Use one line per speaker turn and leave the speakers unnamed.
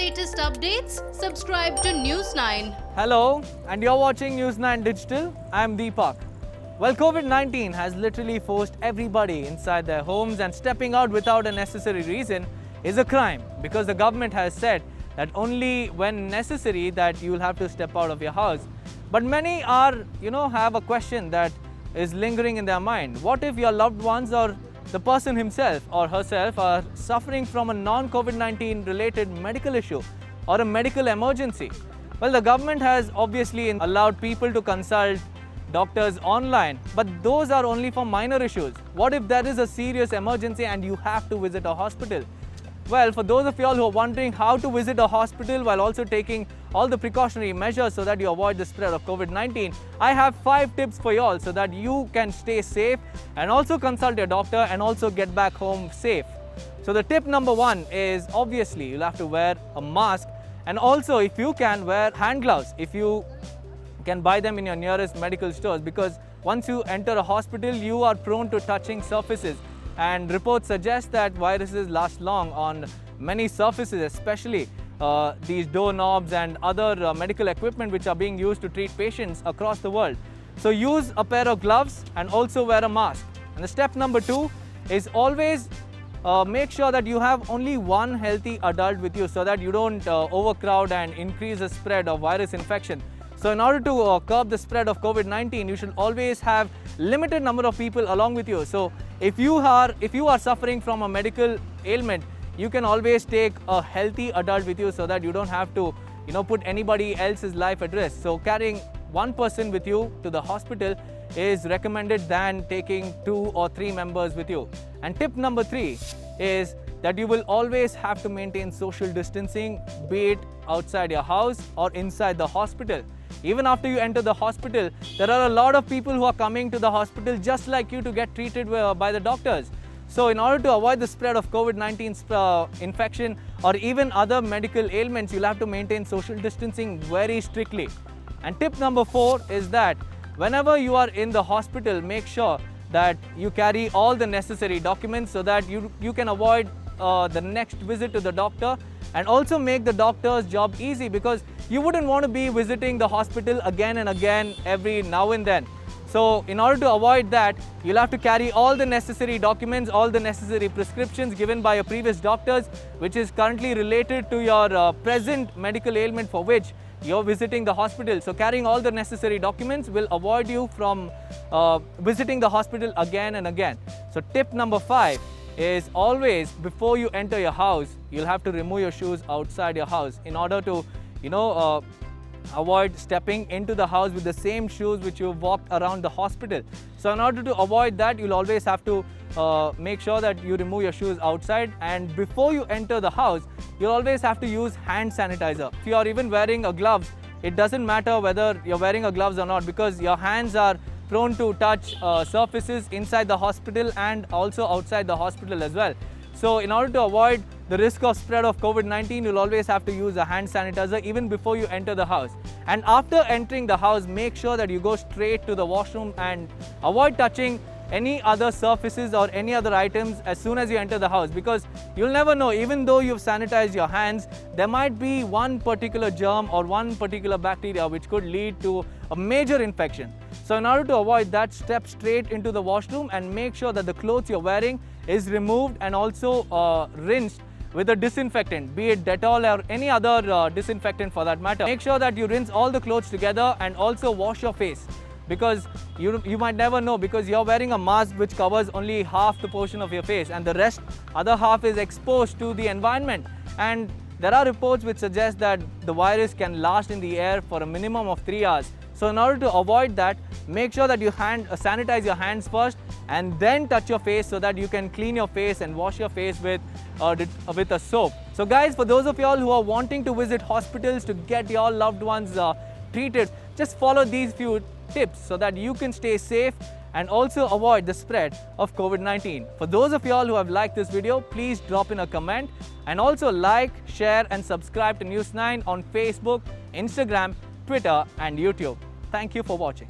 latest updates, subscribe to News 9.
Hello, and you're watching News 9 Digital. I'm Deepak. Well, COVID-19 has literally forced everybody inside their homes, and stepping out without a necessary reason is a crime, because the government has said that only when necessary that you will have to step out of your house. But many are, have a question that is lingering in their mind. What if your loved ones or the person himself or herself are suffering from a non-COVID-19 related medical issue or a medical emergency? Well, the government has obviously allowed people to consult doctors online, but those are only for minor issues. What if there is a serious emergency and you have to visit a hospital? Well, for those of you all who are wondering how to visit a hospital while also taking all the precautionary measures so that you avoid the spread of COVID-19, I have 5 tips for you all so that you can stay safe and also consult your doctor and also get back home safe. So the tip number 1 is obviously you'll have to wear a mask, and also if you can, wear hand gloves if you can buy them in your nearest medical stores, because once you enter a hospital you are prone to touching surfaces, and reports suggest that viruses last long on many surfaces, especially these doorknobs and other medical equipment which are being used to treat patients across the world. So use a pair of gloves and also wear a mask. And the step number 2 is always make sure that you have only one healthy adult with you so that you don't overcrowd and increase the spread of virus infection. So in order to curb the spread of COVID-19, you should always have limited number of people along with you. So if you are suffering from a medical ailment, you can always take a healthy adult with you so that you don't have to put anybody else's life at risk. So carrying one person with you to the hospital is recommended than taking 2 or 3 members with you. And tip number 3 is that you will always have to maintain social distancing, be it outside your house or inside the hospital. Even after you enter the hospital, there are a lot of people who are coming to the hospital just like you to get treated by the doctors. So in order to avoid the spread of COVID-19 infection or even other medical ailments, you'll have to maintain social distancing very strictly. And tip number 4 is that whenever you are in the hospital, make sure that you carry all the necessary documents so that you can avoid the next visit to the doctor, and also make the doctor's job easy, because you wouldn't want to be visiting the hospital again and again every now and then. So in order to avoid that, you'll have to carry all the necessary documents, all the necessary prescriptions given by your previous doctors, which is currently related to your present medical ailment for which you're visiting the hospital. So carrying all the necessary documents will avoid you from visiting the hospital again and again. So tip number 5 is always, before you enter your house, you'll have to remove your shoes outside your house in order to avoid stepping into the house with the same shoes which you walked around the hospital. So in order to avoid that, you'll always have to make sure that you remove your shoes outside, and before you enter the house, you'll always have to use hand sanitizer. If you are even wearing a gloves, it doesn't matter whether you're wearing a gloves or not, because your hands are prone to touch surfaces inside the hospital and also outside the hospital as well. So in order to avoid the risk of spread of COVID-19, you'll always have to use a hand sanitizer even before you enter the house. And after entering the house, make sure that you go straight to the washroom and avoid touching any other surfaces or any other items as soon as you enter the house, because you'll never know, even though you've sanitized your hands, there might be one particular germ or one particular bacteria which could lead to a major infection. So in order to avoid that, step straight into the washroom and make sure that the clothes you're wearing is removed and also rinsed with a disinfectant, be it Dettol or any other disinfectant for that matter. Make sure that you rinse all the clothes together and also wash your face, because you might never know, because you're wearing a mask which covers only half the portion of your face and the other half is exposed to the environment. And there are reports which suggest that the virus can last in the air for a minimum of 3 hours. So in order to avoid that, make sure that you sanitize your hands first and then touch your face so that you can clean your face and wash your face with a soap. So guys, for those of y'all who are wanting to visit hospitals to get your loved ones treated, just follow these few tips so that you can stay safe and also avoid the spread of COVID-19. For those of y'all who have liked this video, please drop in a comment, and also like, share and subscribe to News 9 on Facebook, Instagram, Twitter and YouTube. Thank you for watching.